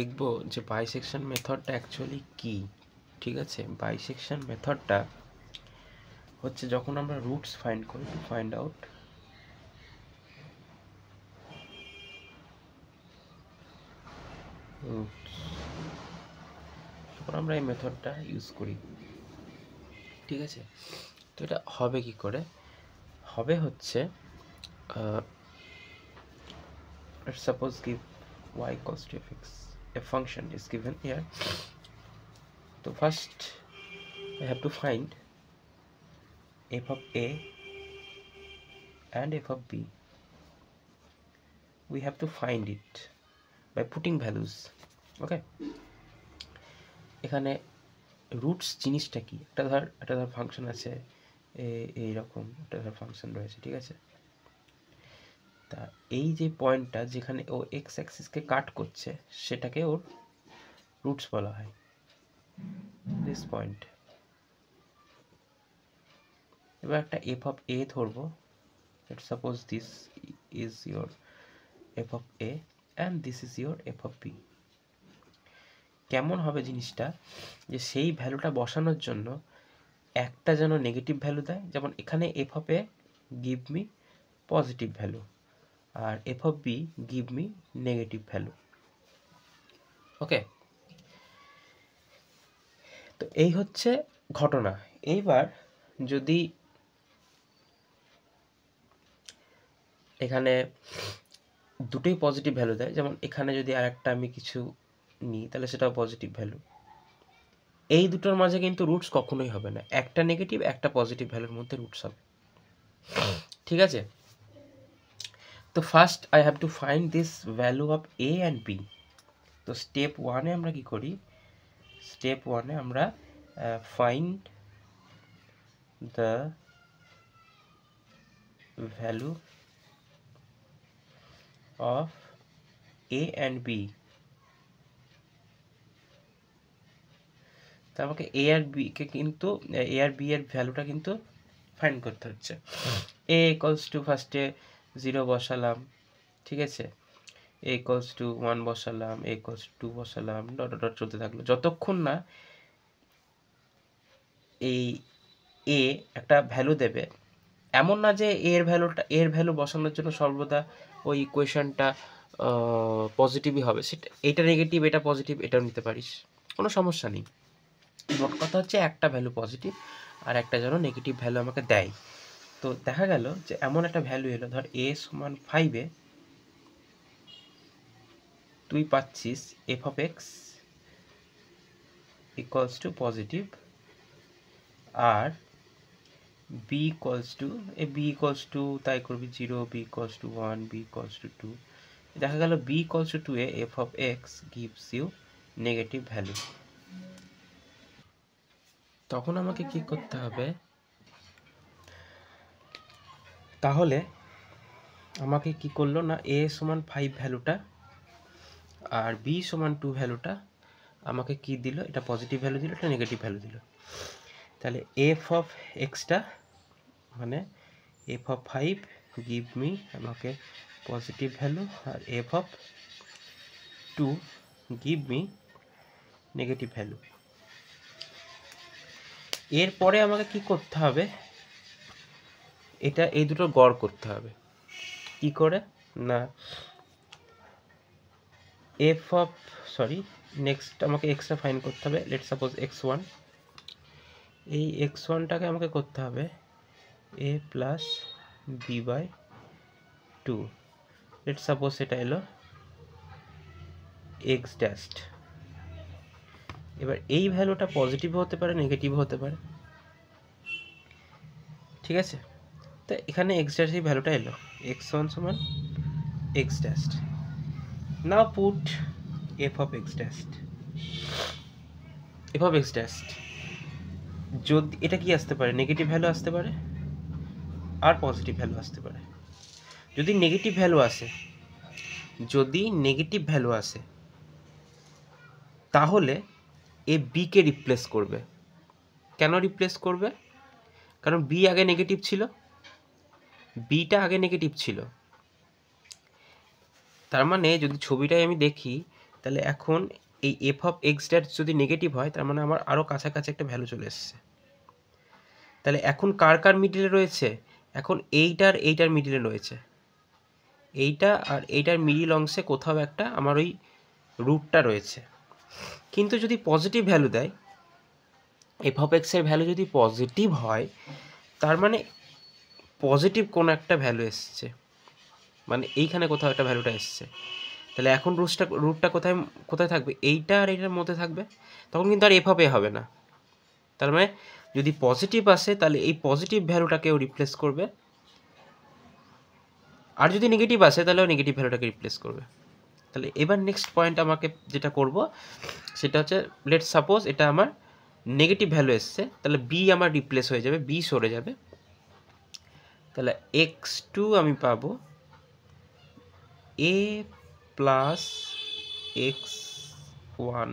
দেখব যে bisection মেথডটা actually কি। ঠিক আছে, বাইসেকশন মেথডটা হচ্ছে যখন আমরা রুটস ফাইন্ড করি টু ফাইন্ড আউট রুটস, তখন আমরা এই মেথডটা ইউজ করি। ঠিক আছে, তো এটা হবে কি করে? হবে হচ্ছে let's suppose give y equals to fx, a function is given here. So first I have to find f of a and f of b. We have to find it by putting values. Okay, এখানে roots জিনিসটা কি? একটা ধর function আছে এইরকম একটা ধর function রয়েছে। ঠিক আছে, তা এই যে পয়েন্টটা যেখানে ও এক্স অ্যাক্সিসকে কাট করছে সেটাকে ওর রুটস বলা হয়। দিস পয়েন্ট, এবার একটা এফ অফ এ ধরবো। Let's suppose this is your F of A and this is your F of B. কেমন হবে জিনিসটা, যে সেই ভ্যালুটা বসানোর জন্য একটা যেন নেগেটিভ ভ্যালু দেয়, যেমন এখানে F of A give me positive value আর F of B give me negative value. Okay, তো এই হচ্ছে ঘটনা। এইবার যদি এখানে দুটোই পজিটিভ ভ্যালু দেয়, যেমন এখানে যদি আর একটা আমি কিছু নিই তাহলে সেটাও পজিটিভ ভ্যালু, এই দুটোর মাঝে কিন্তু রুটস কখনোই হবে না। একটা নেগেটিভ একটা পজিটিভ ভ্যালুর মধ্যে রুটস হবে। ঠিক আছে, তো first I have to find this value of A and B. তো স্টেপ ওয়ানে আমরা কি করি? স্টেপ ওয়ানে আমরা find the value of A and B. তো আমাকে এ আর বি কে কিন্তু এ আর বি এর ভ্যালুটা কিন্তু ফাইন্ড করতে হচ্ছে। এ ইকুয়ালস টু ফার্স্টে 0 বসালাম। ঠিক আছে, এ ইকুয়ালস টু 1 বসালাম, এ ইকুয়ালস টু 2 বসালাম, ডট ডট চলতে থাকলো যতক্ষণ না এই এ একটা ভ্যালু দেবে। এমন না যে এর ভ্যালু বসানোর জন্য সর্বদা ওই ইকুয়েশনটা পজিটিভই হবে, সেটা এটা নেগেটিভ এটা পজিটিভ এটাও নিতে পারিস, কোনো সমস্যা নেই। মোট কথা হচ্ছে একটা ভ্যালু পজিটিভ আর একটা যেন নেগেটিভ ভ্যালু আমাকে দেয়। তো দেখা গেল যে এমন একটা ভ্যালু এলো, ধর এ সমান 5-এ তুই পাচ্ছিস F of X equals to positive আর B equals to B equals to তাই করবি 0, B equals to 1, B equals to 2। দেখা গেল বি ইকুয়ালস টু 2-এ F of X gives you negative value. তখন আমাকে কি করতে হবে? তাহলে আমাকে কি করলো না, এ সমান 5 ভ্যালুটা আর বি সমান 2 ভ্যালুটা আমাকে কি দিল? এটা পজিটিভ ভ্যালু দিল, এটা নেগেটিভ ভ্যালু দিল। তাহলে এফ অফ এক্সটা মানে এফ অফ 5 গিভ মি আমাকে পজিটিভ ভ্যালু আর F of 2 give me negative value. এরপরে আমাকে কি করতে হবে? এটা এই দুটো গড় করতে হবে। কি করে না, এফ অফ নেক্সট আমাকে এক্সটা ফাইন্ড করতে হবে। লেটস সাপোজ x1, এই x1টাকে আমাকে করতে হবে a plus B by 2। Let's suppose এটা এলো এক্স ড্যাশড। এবার এই ভ্যালুটা পজিটিভ হতে পারে নেগেটিভ হতে পারে। ঠিক আছে, তো এখানে এক্স ড্যাশ এই ভ্যালুটা এলো x1 সমান x dashed. Now put F of x dashed. F of x dashed যদি এটা কি আসতে পারে, নেগেটিভ ভ্যালু আসতে পারে আর পজিটিভ ভ্যালু আসতে পারে। যদি নেগেটিভ ভ্যালু আসে তাহলে এ বিকে রিপ্লেস করবে। কেন রিপ্লেস করবে? কারণ বি আগে নেগেটিভ ছিল, বিটা আগে নেগেটিভ ছিল। তার মানে যদি ছবিটায় আমি দেখি তাহলে এখন এই এফ অফ এক্স ড্যাশ যদি নেগেটিভ হয় তার মানে আমার আরও কাছাকাছি একটা ভ্যালু চলে এসছে। তাহলে এখন কার কার মিডিলে রয়েছে? এখন এইটার মিডিলে রয়েছে, এইটা আর এইটার মিডিল অংশে কোথাও একটা আমার ওই রুটটা রয়েছে। কিন্তু যদি পজিটিভ ভ্যালু দেয়, এফ অফ এক্সের ভ্যালু যদি পজিটিভ হয় তার মানে পজিটিভ কোনো একটা ভ্যালু এসছে, মানে এইখানে কোথাও একটা ভ্যালুটা এসছে। তাহলে এখন রুটটা কোথায় কোথায় থাকবে? এইটা আর এইটার মধ্যে থাকবে। তখন কিন্তু আর এফ অফ এ হবে না। তার মানে যদি পজিটিভ আসে তাহলে এই পজিটিভ ভ্যালুটাকেও রিপ্লেস করবে, আর যদি নেগেটিভ আসে তাহলেও নেগেটিভ ভ্যালুটাকে রিপ্লেস করবে। তাহলে এবার নেক্সট পয়েন্ট আমাকে যেটা করব সেটা হচ্ছে, লেটস সাপোজ এটা আমার নেগেটিভ ভ্যালু এসছে, তাহলে বি আমার রিপ্লেস হয়ে যাবে, বি সরে যাবে। তাহলে x2 আমি পাবো a plus x1,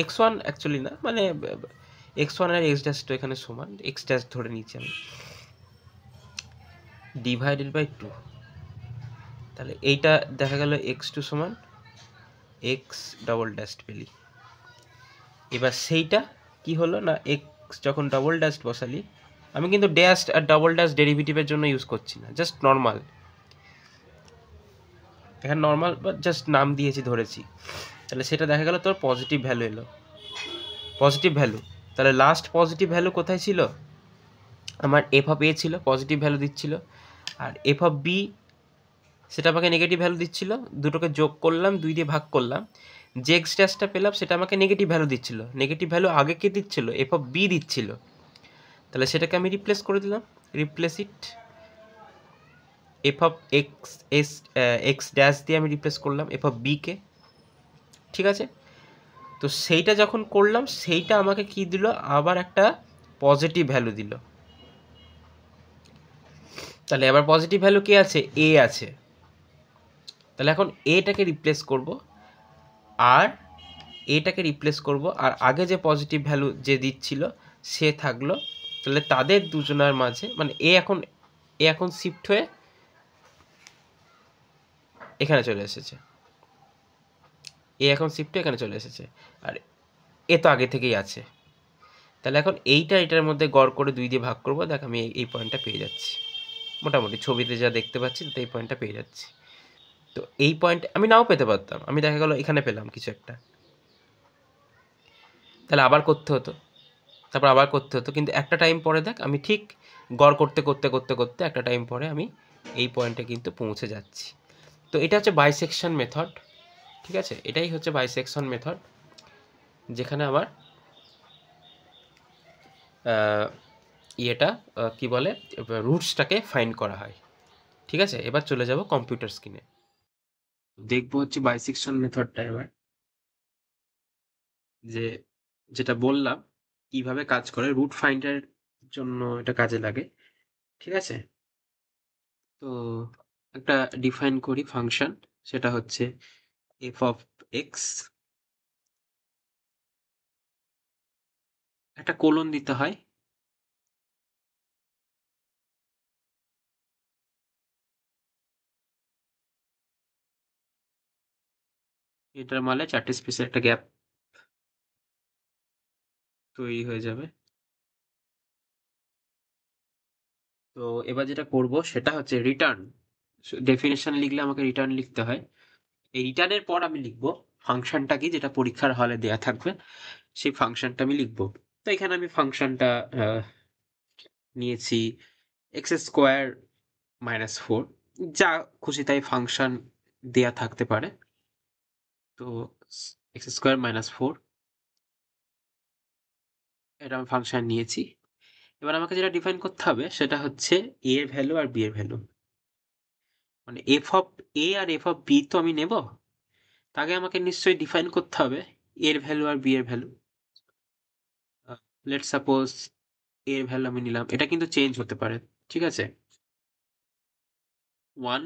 x1 actually না, মানে x1 আর x ড্যাশ তো এখানে সমান, x ড্যাশ ধরে নিচ্ছি আমি, ডিভাইডেড বাই 2। তাহলে এইটা দেখা গেল x2 সমান x ডবল ড্যাশ পেলি। এবার সেইটা কি হলো না, x যখন ডবল ড্যাশ বসালি, আমি কিন্তু ড্যাশ আর ডবল ড্যাশ ডেরিভেটিভের জন্য ইউজ করছি না, জাস্ট নর্মাল, এখানে নর্মাল বা জাস্ট নাম দিয়েছি ধরেছি। তাহলে সেটা দেখা গেল তোর পজিটিভ ভ্যালু এলো, পজিটিভ ভ্যালু। তাহলে লাস্ট পজিটিভ ভ্যালু কোথায় ছিল? আমার এফ অফ এ ছিল, পজিটিভ ভ্যালু দিচ্ছিল, আর এফ অফ বি সেটা আমাকে নেগেটিভ ভ্যালু দিচ্ছিল। দুটোকে যোগ করলাম, 2 দিয়ে ভাগ করলাম, যে এক্স ড্যাশটা পেলাম সেটা আমাকে নেগেটিভ ভ্যালু দিচ্ছিল। নেগেটিভ ভ্যালু আগে কে দিচ্ছিল? এফ অফ বি দিচ্ছিল। তাহলে সেটাকে আমি রিপ্লেস করে দিলাম, replace it, F of x dash দিয়ে আমি রিপ্লেস করলাম এফ অফ বিকে। ঠিক আছে, তো সেইটা যখন করলাম সেইটা আমাকে কি দিল? আবার একটা পজিটিভ ভ্যালু দিল। তাহলে আবার পজিটিভ ভ্যালু কে আছে? এ আছে। তাহলে এখন এটাকে রিপ্লেস করব, আর এটাকে রিপ্লেস করব, আর আগে যে পজিটিভ ভ্যালু যে দিচ্ছিল সে থাকলো। তাহলে তাদের দুজনের মাঝে মানে এ এখন শিফট হয়ে এখানে চলে এসেছে, এ এখন শিফট হয়ে এখানে চলে এসেছে, আর এ তো আগে থেকেই আছে। তাহলে এখন এটার মধ্যে গড় করে 2 দিয়ে ভাগ করবো, দেখ আমি এই পয়েন্টটা পেয়ে যাচ্ছি, মোটামুটি ছবিতে যা দেখতে পাচ্ছি তো এই পয়েন্টটা পেয়ে যাচ্ছি। তো এই পয়েন্ট আমি নাও পেতে পারতাম, আমি দেখা গেল এখানে পেলাম কিছু একটা, তাহলে আবার করতে হতো, তারপর আবার করতে হতো, কিন্তু একটা টাইম পরে দেখ আমি ঠিক গড় করতে করতে করতে করতে একটা টাইম পরে আমি এই পয়েন্টে কিন্তু পৌঁছে যাচ্ছি। তো এটা হচ্ছে বাইসেকশন মেথড। ঠিক আছে, এটাই হচ্ছে বাইসেকশন মেথড, যেখানে আমার ইয়েটা কি বলে, রুটসটাকে ফাইন্ড করা হয়। ঠিক আছে, এবার চলে যাব কম্পিউটার স্ক্রিনে, দেখবো হচ্ছে বাইসেকশন মেথডটা এবার, যে যেটা বললাম কিভাবে কাজ করে, রুট ফাইন্ডার জন্য এটা কাজে লাগে। ঠিক আছে, তো একটা ডিফাইন করি ফাংশন, সেটা হচ্ছে এফ অফ এক্স, একটা কোলন দিতে হয়, এটার মানে 4টে স্পেসের একটা গ্যাপ তৈরি হয়ে যাবে। তো এবার যেটা করব সেটা হচ্ছে রিটার্ন, ডেফিনেশন লিখলে আমাকে রিটার্ন লিখতে হয়। এই রিটার্নের পর আমি লিখবো ফাংশনটা কি, যেটা পরীক্ষার হলে দেয়া থাকবে, সেই ফাংশনটা আমি লিখবো। তো এখানে আমি ফাংশনটা নিয়েছি এক্স স্কোয়ার -4, যা খুশি তাই ফাংশন দেয়া থাকতে পারে। তো এক্স স্কোয়ার -4 এটা আমি ফাংশন নিয়েছি। এবার আমাকে যেটা ডিফাইন করতে হবে সেটা হচ্ছে এ এর ভ্যালু আর বি এর ভ্যালু, মানে এফ অফ এ আর এফ অফ বি তো আমি নেব, তাকে আমাকে নিশ্চয়ই ডিফাইন করতে হবে এর ভ্যালু আর বি এর ভ্যালু। লেটস সাপোজ এর ভ্যালু আমি নিলাম, এটা কিন্তু চেঞ্জ হতে পারে, ঠিক আছে, 1,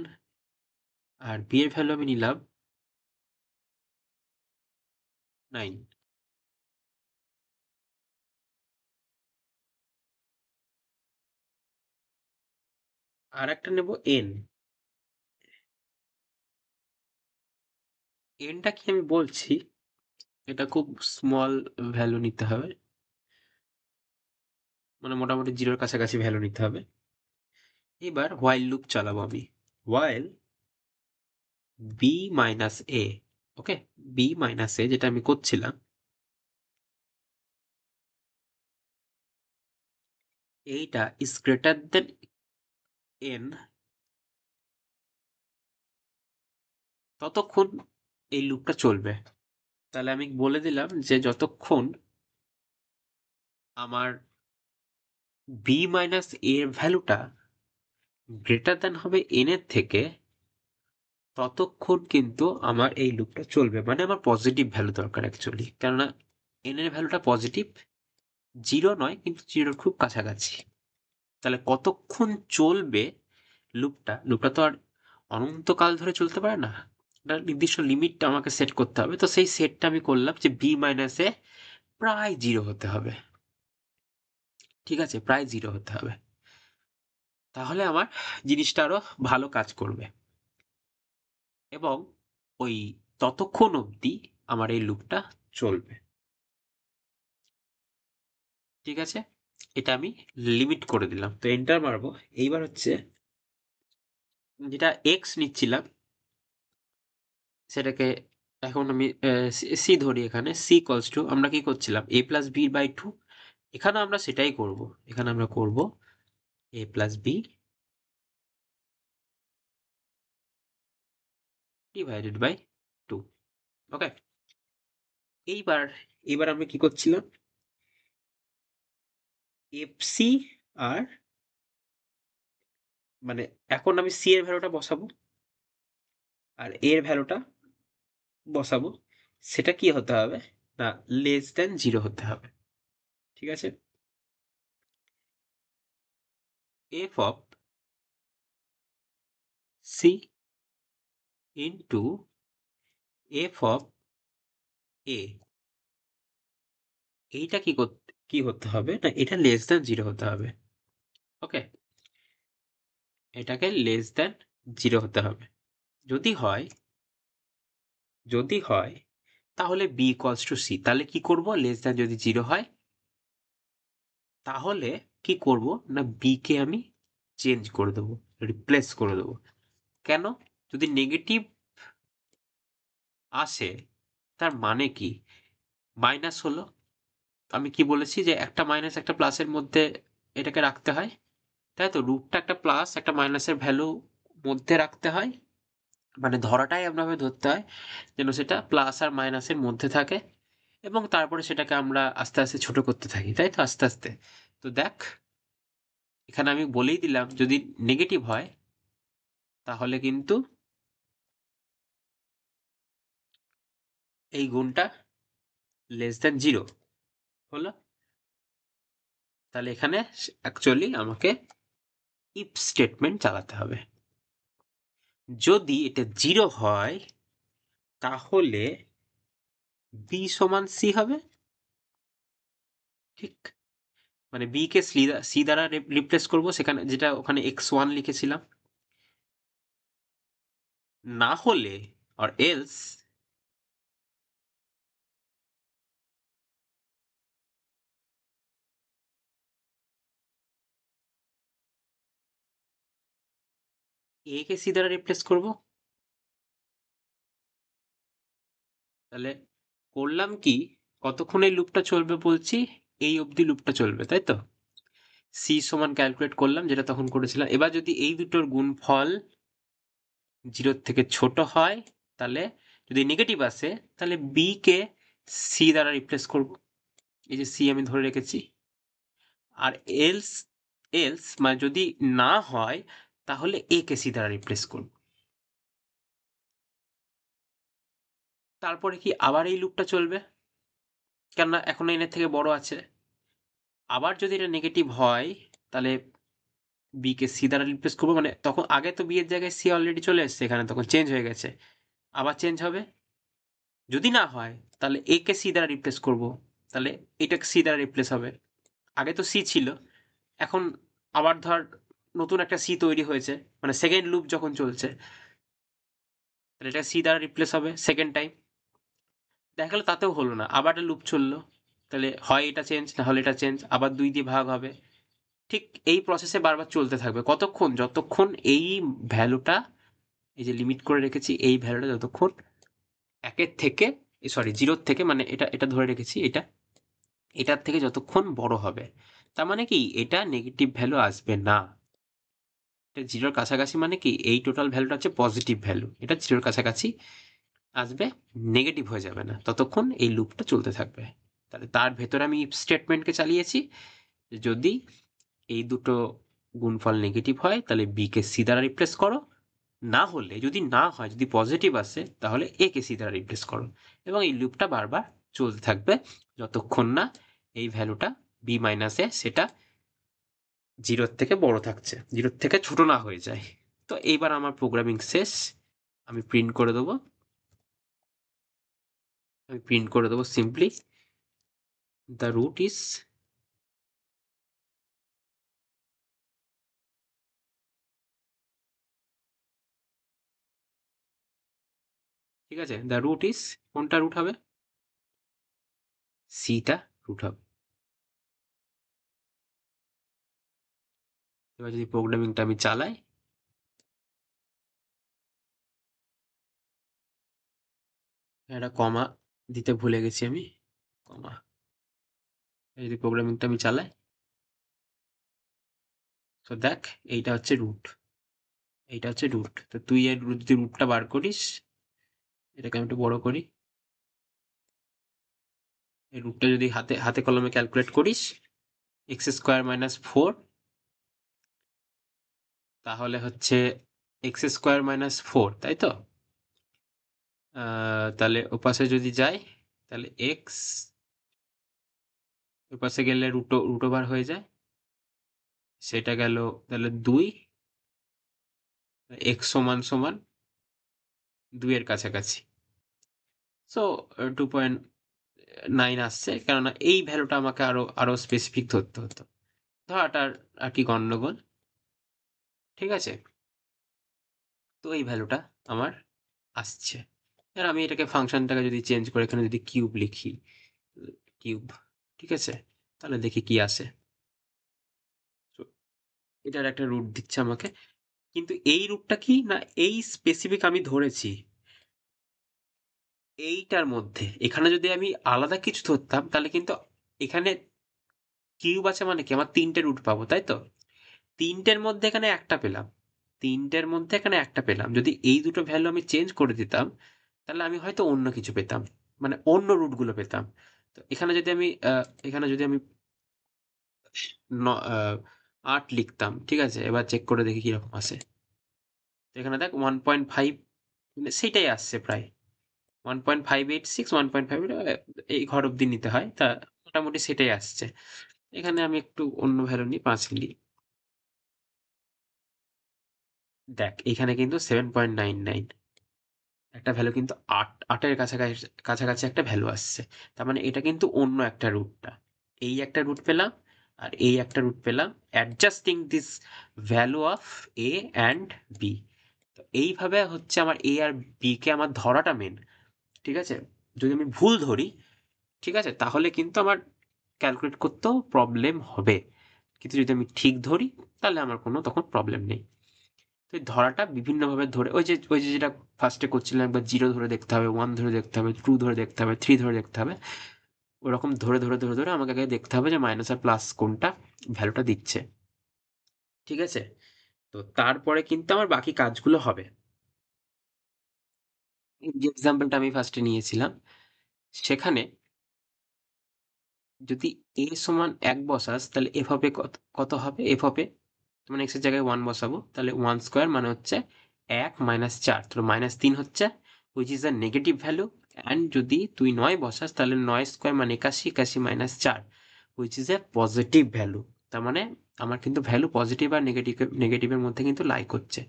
আর বি এর ভ্যালু আমি নিলাম 9। আর একটা নেব এন, এনটা কি আমি বলছি, এটা খুব স্মল ভ্যালু নিতে হবে, মানে মোটামুটি জিরোর কাছাকাছি ভ্যালু নিতে হবে। এবার হোয়াইল লুপ চালাবো আমি। হোয়াইল বি মাইনাস এ, ওকে, বি মাইনাস এ যেটা আমি করছিলাম, এইটা ইজ গ্রেটার দেন এন, ততক্ষণ এই লুপটা চলবে। তাহলে আমি বলে দিলাম যে যতক্ষণ আমার বি মাইনাস এর ভ্যালুটা গ্রেটার দেন হবে এন এর থেকে, ততক্ষণ কিন্তু আমার এই লুপটা চলবে। মানে আমার পজিটিভ ভ্যালু দরকার অ্যাকচুয়ালি, কেননা এন এর ভ্যালুটা পজিটিভ, জিরো নয় কিন্তু জিরোর খুব কাছাকাছি। তাহলে কতক্ষণ চলবে লুপটা? লুপটা তো আর অনন্তকাল ধরে চলতে পারে না, একটা নির্দিষ্ট লিমিটটা আমাকে সেট করতে হবে। তো সেই সেটটা আমি করলাম যে বি মাইনাসে প্রায় জিরো হতে হবে। ঠিক আছে, প্রায় জিরো হতে হবে, তাহলে আমার জিনিসটা আরো ভালো কাজ করবে। এবং ওই ততক্ষণ অবধি আমার এই লুপটা চলবে। ঠিক আছে, এটা আমি লিমিট করে দিলাম। তো এন্টার মারবো। এইবার হচ্ছে যেটা এক্স নিচ্ছিলাম সেটাকে এখন আমি সি ধরি। এখানে সি ইকুয়ালস টু, আমরা কি করছিলাম, A plus B by two. এখানে আমরা সেটাই করব, এখানে আমরা করব A plus B divided by two. Okay, এইবার এবার আমরা কি করছিলাম, এফ সি আর, মানে এখন আমি সি এর ভ্যালুটা বসাবো আর এর ভ্যালুটা বসাবো। সেটা কি হতে হবে না, লেস দেন জিরো হতে হবে। ঠিক আছে, F of C into F of A, এইটা কি করতে, কি হতে হবে না, এটা লেস দেন জিরো হতে হবে। ওকে, এটাকে লেস দেন জিরো হতে হবে। যদি হয়, যদি হয় তাহলে বি ইকুয়ালস টু সি। তাহলে কি করব, লেস দেন যদি জিরো হয় তাহলে কি করব না, বি কে আমি চেঞ্জ করে দেবো, রিপ্লেস করে দেবো। কেন? যদি নেগেটিভ আসে তার মানে কি, মাইনাস হলো, আমি কি বলেছি যে একটা মাইনাস একটা প্লাসের মধ্যে এটাকে রাখতে হয়, তাই তো? রুটটা একটা প্লাস একটা মাইনাসের ভ্যালু মধ্যে রাখতে হয়, মানে ধরাটাই এমনভাবে ধরতে হয় যেন সেটা প্লাস আর মাইনাসের মধ্যে থাকে, এবং তারপরে সেটাকে আমরা আস্তে আস্তে ছোট করতে থাকি, তাই তো, আস্তে আস্তে। তো দেখ, এখানে আমি বলেই দিলাম যদি নেগেটিভ হয় তাহলে কিন্তু এই গুণটা লেস দেন জিরো হলো। তাহলে এখানে অ্যাকচুয়ালি আমাকে ইফ স্টেটমেন্ট চালাতে হবে। যদি এটা জিরো হয় তাহলে বি সমান সি হবে। ঠিক, মানে বি কে সি দ্বারা রিপ্লেস করব, সেখানে যেটা ওখানে এক্স ওয়ান লিখেছিলাম। না হলে আর এলস এ কে সি দ্বারা রিপ্লেস করব। তাহলে করলাম কি, কতক্ষণ এই লুপটা চলবে বলছি, এই অবধি লুপটা চলবে, তাই তো। সি সমান ক্যালকুলেট করলাম যেটা তখন করেছিলাম। এবার যদি এই দুটোর গুণফল জিরোর থেকে ছোট হয়, তাহলে যদি নেগেটিভ আসে তাহলে বি কে সি দ্বারা রিপ্লেস করব, এই যে সি আমি ধরে রেখেছি। আর এলস, এলস মানে যদি না হয় তাহলে এ কে সি দ্বারা রিপ্লেস করব। তারপরে কি আবার এই লুপটা চলবে, কেননা এখন এন এর থেকে বড় আছে। আবার যদি এটা নেগেটিভ হয় তাহলে বি কে সি দ্বারা রিপ্লেস করবো, মানে তখন আগে তো বি এর জায়গায় সি অলরেডি চলে এসছে, এখানে তখন চেঞ্জ হয়ে গেছে, আবার চেঞ্জ হবে। যদি না হয় তাহলে এ কে সি দ্বারা রিপ্লেস করব, তাহলে এটা সি দ্বারা রিপ্লেস হবে। আগে তো সি ছিল, এখন আবার ধর নতুন একটা সি তৈরি হয়েছে, মানে সেকেন্ড লুপ যখন চলছে, তাহলে এটা সি দ্বারা রিপ্লেস হবে সেকেন্ড টাইম। দেখা গেল তাতেও হলো না, আবার একটা লুপ চললো, তাহলে হয় এটা চেঞ্জ না হলে এটা চেঞ্জ, আবার 2 দিয়ে ভাগ হবে। ঠিক এই প্রসেসে বারবার চলতে থাকবে কতক্ষণ, যতক্ষণ এই ভ্যালুটা, এই যে লিমিট করে রেখেছি এই ভ্যালুটা যতক্ষণ একের থেকে, সরি জিরোর থেকে, মানে এটা এটা ধরে রেখেছি, এটা এটার থেকে যতক্ষণ বড় হবে। তার মানে কি এটা নেগেটিভ ভ্যালু আসবে না। এটা জিরোর কাছাকাছি মানে কি এই টোটাল ভ্যালুটা হচ্ছে পজিটিভ ভ্যালু, এটা জিরোর কাছাকাছি আসবে, নেগেটিভ হয়ে যাবে না, ততক্ষণ এই লুপটা চলতে থাকবে। তাহলে তার ভেতরে আমি ইফ স্টেটমেন্টকে চালিয়েছি, যদি এই দুটো গুণফল নেগেটিভ হয় তাহলে বি কে সি দ্বারা রিপ্লেস করো, না হলে যদি না হয়, যদি পজিটিভ আসে তাহলে এ কে সি দ্বারা রিপ্লেস করো, এবং এই লুপটা বারবার চলতে থাকবে যতক্ষণ না এই ভ্যালুটা বি মাইনাস এ সেটা জিরোর থেকে বড় থাকছে, জিরোর থেকে ছোট না হয়ে যায়। তো এইবার আমার প্রোগ্রামিং শেষ, আমি প্রিন্ট করে দেবো, সিম্পলি দ্য রুট ইজ, ঠিক আছে, দ্য রুট ইজ, কোনটা রুট হবে, সিটা রুট হবে। এবার যদি প্রোগ্রামিংটা আমি চালাই, একটা কমা দিতে ভুলে গেছি আমি, কমা, যদি প্রোগ্রামিংটা আমি চালাই, তো দেখ এইটা হচ্ছে রুট, এইটা হচ্ছে রুট। তো তুই এর যদি রুটটা বার করিস, এটাকে আমি একটু বড় করি, এই রুটটা যদি হাতে হাতে কলমে ক্যালকুলেট করিস, এক্স স্কোয়ার মাইনাস 4, তাহলে হচ্ছে এক্স স্কোয়ার মাইনাস 4, তাই তো? তাহলে ওপাশে যদি যাই তাহলে এক্স, ওপাশে গেলে রুট ওভার হয়ে যায়, সেটা গেল, তাহলে 2, এক্স সমান সমান 2 এর কাছাকাছি। সো 2.9 আসছে, কেননা এই ভ্যালুটা আমাকে আরো আরো স্পেসিফিক ধরতে হতো, ধরাটার আর কি গন্ডগোল, ঠিক আছে। তো এই ভ্যালুটা আমার আসছে। এবার আমি এটাকে ফাংশনটাকে যদি চেঞ্জ করে এখানে যদি কিউব লিখি, কিউব, ঠিক আছে, তাহলে দেখি কি আসে। তো এটার একটা রুট দিচ্ছে আমাকে, কিন্তু এই রুটটা কি না, এই স্পেসিফিক আমি ধরেছি এইটার মধ্যে, এখানে যদি আমি আলাদা কিছু ধরতাম তাহলে কিন্তু এখানে কিউব আছে মানে কি আমার 3টে রুট পাবো, তাই তো? 3টের মধ্যে এখানে একটা পেলাম, 3টের মধ্যে এখানে একটা পেলাম, যদি এই দুটো ভ্যালু আমি চেঞ্জ করে দিতাম তাহলে আমি হয়তো অন্য কিছু পেতাম, মানে অন্য রুটগুলো পেতাম। তো এখানে যদি আমি এখানে যদি আমি 8 লিখতাম, ঠিক আছে, এবার চেক করে দেখি কিরকম আসে। তো এখানে দেখ 1.5, মানে সেটাই আসছে প্রায় 1.586, 1.5, এই ঘর অব্দি নিতে হয়, তা মোটামুটি সেটাই আসছে। এখানে আমি একটু অন্য ভ্যালু নিই, 5 নিই, দেখ এখানে কিন্তু 7.99 একটা ভ্যালু, কিন্তু 8 এর কাছাকাছি, কাছাকাছি একটা ভ্যালু আসছে। তার মানে এটা কিন্তু অন্য একটা রুটটা, এই একটা রুট পেলাম আর এই একটা রুট পেলাম, adjusting this value of A and B. তো এইভাবে হচ্ছে আমার এ আর বি কে আমার ধরাটা মেন, ঠিক আছে। যদি আমি ভুল ধরি, ঠিক আছে, তাহলে কিন্তু আমার ক্যালকুলেট করতেও প্রবলেম হবে, কিন্তু যদি আমি ঠিক ধরি তাহলে আমার কোনো তখন প্রবলেম নেই। তো এই ধরাটা বিভিন্নভাবে ধরে, ওই যে যেটা ফার্স্টে করছিলাম, একবার 0 ধরে দেখতে হবে, 1 ধরে দেখতে হবে, 2 ধরে দেখতে হবে, 3 ধরে দেখতে হবে, ওরকম ধরে ধরে ধরে ধরে আমাকে আগে দেখতে হবে যে মাইনাস আর প্লাস কোনটা ভ্যালুটা দিচ্ছে, ঠিক আছে। তো তারপরে কিন্তু আমার বাকি কাজগুলো হবে। এই যে এক্সাম্পলটা আমি ফার্স্টে নিয়েছিলাম, সেখানে যদি a সমান 1 বসাস তাহলে f হবে কত, কত হবে f হবে, মানে x এর জায়গায় 1 বসাবো, তাহলে 1 স্কোয়ার মানে হচ্ছে 1 মাইনাস 4, তাহলে মাইনাস 3 হচ্ছে, which is a negative value. And যদি তুই 9 বসাস তাহলে 9 স্কোয়ার মানে 81, 81 minus 4, which is a positive value. তার মানে আমার কিন্তু ভ্যালু পজিটিভ আর নেগেটিভের মধ্যে কিন্তু লাই করছে।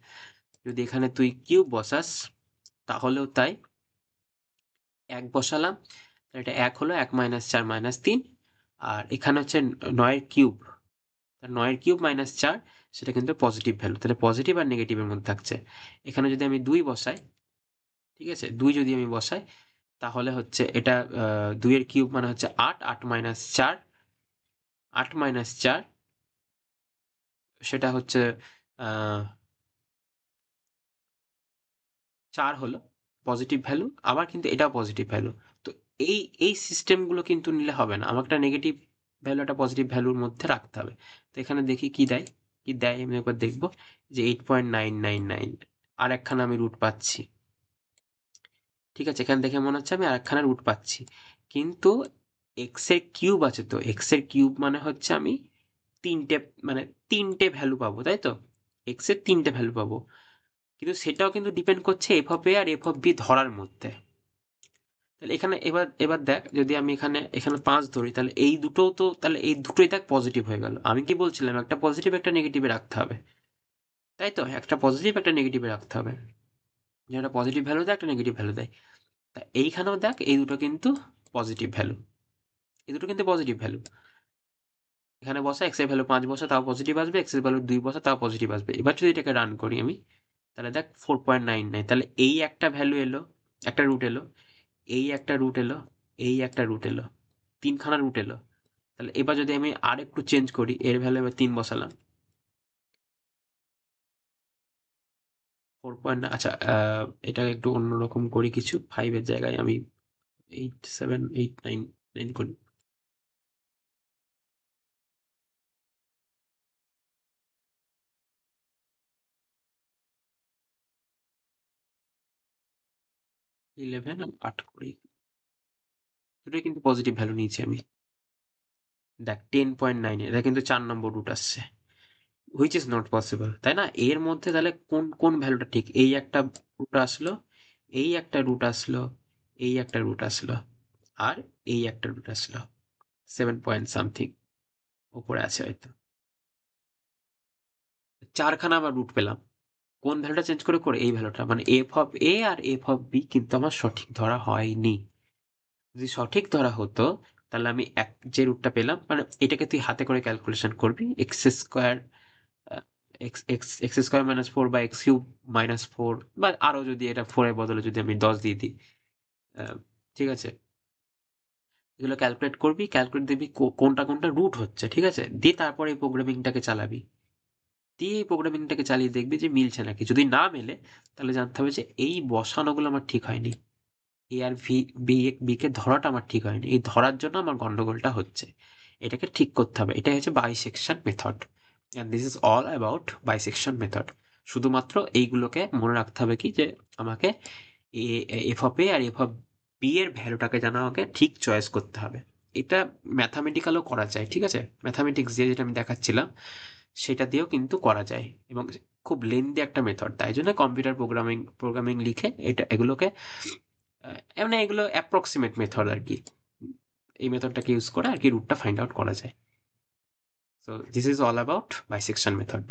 যদি এখানে তুই কিউব বসাস তাহলেও তাই, 1 বসালাম, তাহলে এটা 1 হলো, 1 মাইনাস 4 মাইনাস 3, আর এখানে হচ্ছে 9 এর কিউব, 9 এর কিউব মাইনাস 4, সেটা কিন্তু পজিটিভ ভ্যালু, তাহলে পজিটিভ আর নেগেটিভের মধ্যে থাকছে। এখানে যদি আমি 2 বসাই, ঠিক আছে, 2 যদি আমি বসাই তাহলে হচ্ছে এটা 2 এর কিউব মানে হচ্ছে 8, 8 মাইনাস 4, 8 মাইনাস 4 সেটা হচ্ছে 4 হলো পজিটিভ ভ্যালু, আবার কিন্তু এটাও পজিটিভ ভ্যালু। তো এই সিস্টেমগুলো কিন্তু নিলে হবে না, আমাকে একটা নেগেটিভ ভ্যালু একটা পজিটিভ ভ্যালুর মধ্যে রাখতে হবে। তো এখানে দেখি কি দেয়, কি দেয় আমি একবার দেখবো যে 8.999 আর একখানা আমি রুট পাচ্ছি। ঠিক আছে, এখানে দেখে মনে হচ্ছে আমি আরেকখানা রুট পাচ্ছি, কিন্তু এক্স এর কিউব আছে, তো এক্স এর কিউব মানে হচ্ছে আমি তিনটে মানে তিনটে ভ্যালু পাবো, তাই তো? এক্স এর তিনটে ভ্যালু পাবো, কিন্তু সেটাও কিন্তু ডিপেন্ড করছে এফ অফ এ আর এফ অফ বি ধরার মধ্যে। তাহলে এখানে এবার এবার দেখ, যদি আমি এখানে এখানে 5 ধরি তাহলে এই দুটোও তো, তাহলে এই দুটোই দেখ পজিটিভ হয়ে গেল। আমি কি বলছিলাম একটা পজিটিভ একটা নেগেটিভে রাখতে হবে, তাই তো? একটা পজিটিভ একটা নেগেটিভে রাখতে হবে, যেটা পজিটিভ ভ্যালু দেয় একটা নেগেটিভ ভ্যালু দেয়। তা এইখানেও দেখ এই দুটো কিন্তু পজিটিভ ভ্যালু, এই দুটো কিন্তু পজিটিভ ভ্যালু। এখানে বসা এক্স এর ভ্যালু 5 বসা তাও পজিটিভ আসবে, এক্স এর ভ্যালু 2 বসা তাও পজিটিভ আসবে। এবার যদি এটাকে রান করি আমি, তাহলে দেখ 4.99, তাহলে এই একটা ভ্যালু এলো, একটা রুট এলো, এই একটা রুট এলো, এই একটা রুট এলো, তিনখানা রুট এলো। তাহলে এবার যদি আমি আর একটু চেঞ্জ করি, এর ভ্যালু এবার 3 বসালাম, 4. আচ্ছা, এটা একটু অন্যরকম করি, কিছু 5 এর জায়গায় আমি 8, 7, 8, 9, 9 করি। ইলেভেন 8 করি, দুটোই কিন্তু পজিটিভ ভ্যালু নিয়েছি আমি। দেখ 10.9, এটা কিন্তু 4 নম্বর রুট আসছে, হুইচ ইজ নট পসিবল, তাই না? এর মধ্যে তাহলে কোন কোন ভ্যালুটা ঠিক? এই একটা রুট আসলো, এই একটা রুট আসলো, এই একটা রুট আসলো, আর এই একটা রুট আসলো, 7 পয়েন্ট সামথিং উপরে আছে হয়তো। চারখানা আবার রুট পেলাম, কোন ভ্যালুটা চেঞ্জ করে করে এই ভ্যালুটা, মানে এফ অফ এ আর এফ অফ বি কিন্তু আমার সঠিক ধরা হয়নি। যদি সঠিক ধরা হতো তাহলে আমি এক যে রুটটা পেলাম, মানে এটাকে তুই হাতে করে ক্যালকুলেশন করবি, x square x x x square minus 4 বা এক্স কিউব মাইনাস 4, বা আরো যদি এটা 4 এর বদলে যদি আমি 10 দিয়ে দিই, ঠিক আছে, এগুলো ক্যালকুলেট করবি, ক্যালকুলেট দিবি কোনটা কোনটা রুট হচ্ছে, ঠিক আছে, দিয়ে তারপরে এই প্রোগ্রামিংটাকে চালাবি, দিয়ে এই প্রোগ্রামিংটাকে চালিয়ে দেখবি যে মিলছে নাকি। যদি না মেলে তাহলে জানতে হবে যে এই বসানোগুলো আমার ঠিক হয়নি, এ আর ভি বি কে ধরাটা আমার ঠিক হয়নি, এই ধরার জন্য আমার গন্ডগোলটা হচ্ছে, এটাকে ঠিক করতে হবে। এটাই হচ্ছে bisection method, and this is all about bisection method. শুধুমাত্র এইগুলোকে মনে রাখতে হবে কি, যে আমাকে এফ অফ এ আর এফ অফ বি এর ভ্যালুটাকে যেন আমাকে ঠিক চয়েস করতে হবে। এটা ম্যাথামেটিক্যালও করা যায়, ঠিক আছে, ম্যাথামেটিক্স দিয়ে যেটা আমি দেখাচ্ছিলাম সেটা দিয়েও কিন্তু করা যায়, এবং খুব লেন্দি একটা মেথড, তাই জন্য কম্পিউটার প্রোগ্রামিং প্রোগ্রামিং লিখে এটা এগুলোকে মানে এগুলো অ্যাপ্রক্সিমেট মেথড আর কি, এই মেথডটাকে ইউজ করে আর কি রুটটা ফাইন্ড আউট করা যায়। So this is all about bisection method.